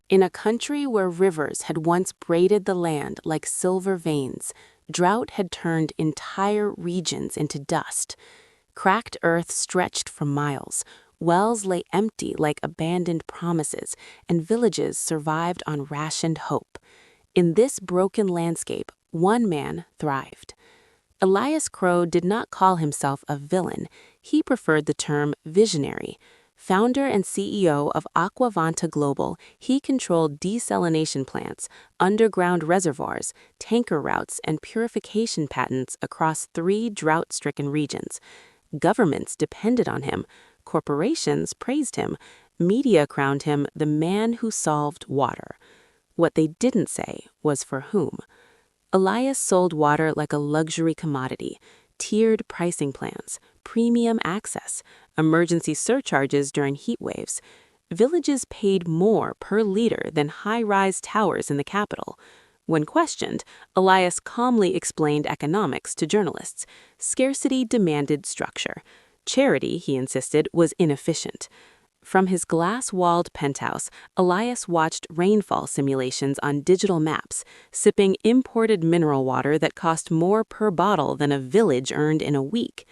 In a country where rivers had once braided the land like silver veins, drought had turned entire regions into dust. Cracked earth stretched for miles, wells lay empty like abandoned promises, and villages survived on rationed hope. In this broken landscape, one man thrived. Elias Crow did not call himself a villain. He preferred the term visionary. Founder and CEO of Aquavanta Global, he controlled desalination plants, underground reservoirs, tanker routes, and purification patents across 3 drought-stricken regions. Governments depended on him. Corporations praised him. Media crowned him the man who solved water. What they didn't say was for whom. Elias sold water like a luxury commodity, tiered pricing plans, premium access, emergency surcharges during heat waves. Villages paid more per liter than high-rise towers in the capital. When questioned, Elias calmly explained economics to journalists. Scarcity demanded structure. Charity, he insisted, was inefficient. From his glass-walled penthouse, Elias watched rainfall simulations on digital maps, sipping imported mineral water that cost more per bottle than a village earned in a week.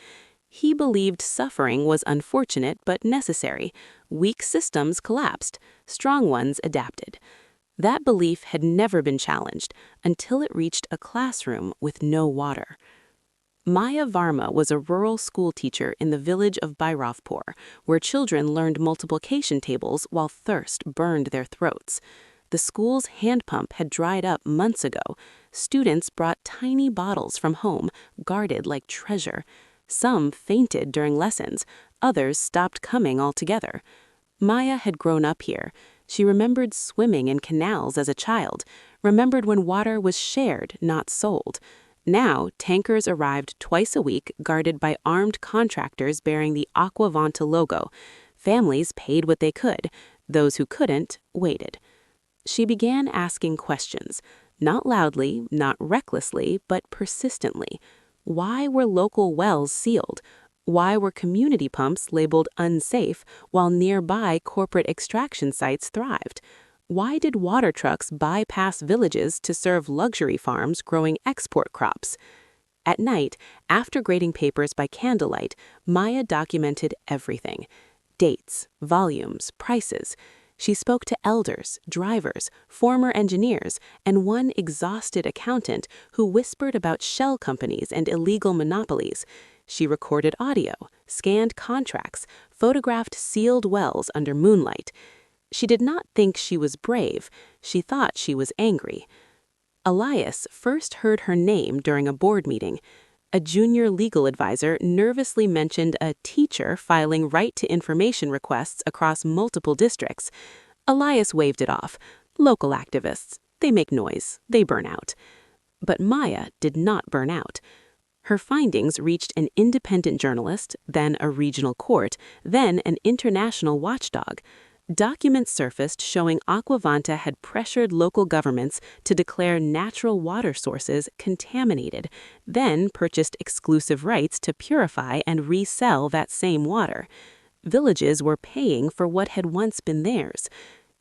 He believed suffering was unfortunate but necessary. Weak systems collapsed. Strong ones adapted. That belief had never been challenged until it reached a classroom with no water. Maya Varma was a rural schoolteacher in the village of Bairavpur, where children learned multiplication tables while thirst burned their throats. The school's hand pump had dried up months ago. Students brought tiny bottles from home, guarded like treasure. Some fainted during lessons, others stopped coming altogether. Maya had grown up here. She remembered swimming in canals as a child, remembered when water was shared, not sold. Now, tankers arrived twice a week, guarded by armed contractors bearing the Aquavanta logo. Families paid what they could. Those who couldn't waited. She began asking questions, not loudly, not recklessly, but persistently. Why were local wells sealed? Why were community pumps labeled unsafe while nearby corporate extraction sites thrived? Why did water trucks bypass villages to serve luxury farms growing export crops? At night, after grading papers by candlelight, Maya documented everything. Dates, volumes, prices. She spoke to elders, drivers, former engineers, and one exhausted accountant who whispered about shell companies and illegal monopolies. She recorded audio, scanned contracts, photographed sealed wells under moonlight. She did not think she was brave. She thought she was angry. Elias first heard her name during a board meeting. A junior legal advisor nervously mentioned a teacher filing right-to-information requests across multiple districts. Elias waved it off. Local activists. They make noise. They burn out. But Maya did not burn out. Her findings reached an independent journalist, then a regional court, then an international watchdog. Documents surfaced showing Aquavanta had pressured local governments to declare natural water sources contaminated, then purchased exclusive rights to purify and resell that same water. Villages were paying for what had once been theirs.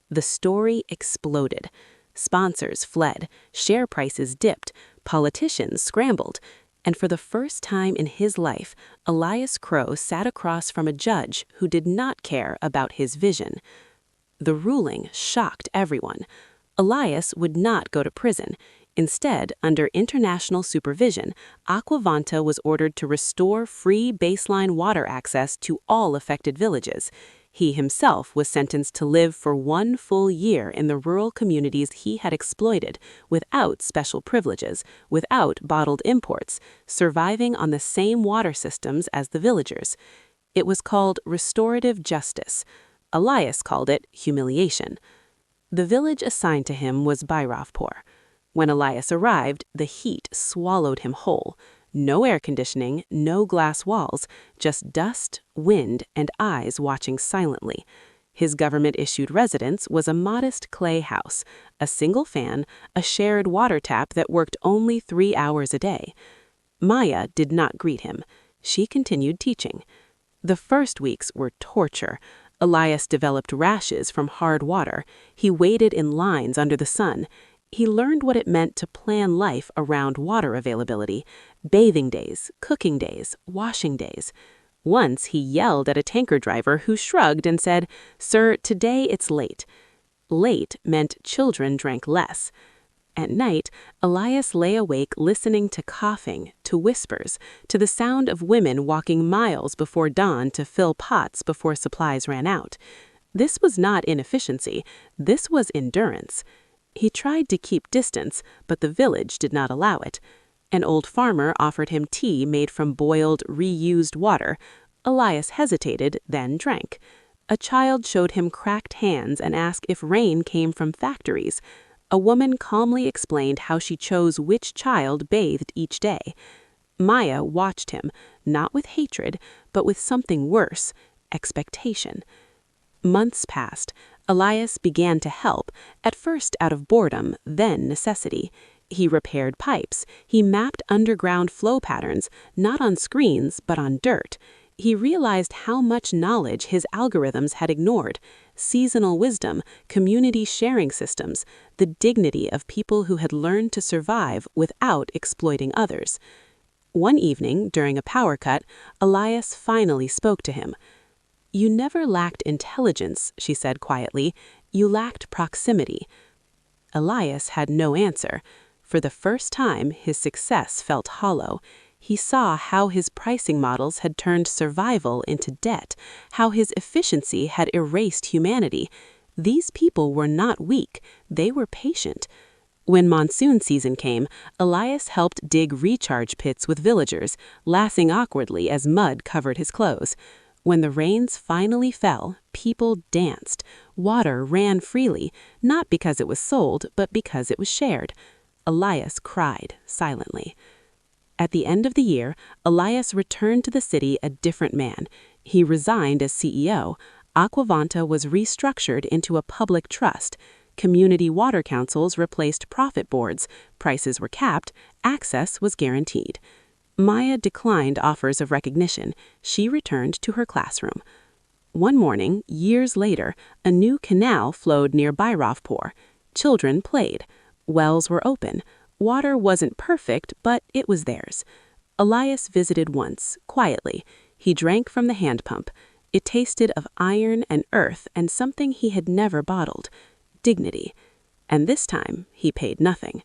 The story exploded. Sponsors fled, share prices dipped, politicians scrambled. And for the first time in his life, Elias Crow sat across from a judge who did not care about his vision. The ruling shocked everyone. Elias would not go to prison. Instead, under international supervision, Aquavanta was ordered to restore free baseline water access to all affected villages. He himself was sentenced to live for 1 full year in the rural communities he had exploited, without special privileges, without bottled imports, surviving on the same water systems as the villagers. It was called restorative justice. Elias called it humiliation. The village assigned to him was Bairavpur. When Elias arrived, the heat swallowed him whole. No air conditioning, no glass walls, just dust, wind, and eyes watching silently. His government-issued residence was a modest clay house, a single fan, a shared water tap that worked only 3 hours a day. Maya did not greet him. She continued teaching. The first weeks were torture. Elias developed rashes from hard water. He waited in lines under the sun. He learned what it meant to plan life around water availability: bathing days, cooking days, washing days. Once he yelled at a tanker driver who shrugged and said, "Sir, today it's late." Late meant children drank less. At night, Elias lay awake listening to coughing, to whispers, to the sound of women walking miles before dawn to fill pots before supplies ran out. This was not inefficiency. This was endurance. He tried to keep distance, but the village did not allow it. An old farmer offered him tea made from boiled, reused water. Elias hesitated, then drank. A child showed him cracked hands and asked if rain came from factories. A woman calmly explained how she chose which child bathed each day. Maya watched him, not with hatred, but with something worse: expectation. Months passed. Elias began to help, at first out of boredom, then necessity. He repaired pipes. He mapped underground flow patterns, not on screens, but on dirt. He realized how much knowledge his algorithms had ignored: seasonal wisdom, community sharing systems, the dignity of people who had learned to survive without exploiting others. One evening, during a power cut, Elias finally spoke to him. "You never lacked intelligence," she said quietly. "You lacked proximity." Elias had no answer. For the first time, his success felt hollow. He saw how his pricing models had turned survival into debt, how his efficiency had erased humanity. These people were not weak, they were patient. When monsoon season came, Elias helped dig recharge pits with villagers, laughing awkwardly as mud covered his clothes. When the rains finally fell, people danced. Water ran freely, not because it was sold, but because it was shared. Elias cried silently. At the end of the year, Elias returned to the city a different man. He resigned as CEO. Aquavanta was restructured into a public trust. Community water councils replaced profit boards. Prices were capped. Access was guaranteed. Maya declined offers of recognition. She returned to her classroom. One morning, years later, a new canal flowed near Bairavpur. Children played. Wells were open. Water wasn't perfect, but it was theirs. Elias visited once, quietly. He drank from the hand pump. It tasted of iron and earth and something he had never bottled: dignity. And this time, he paid nothing.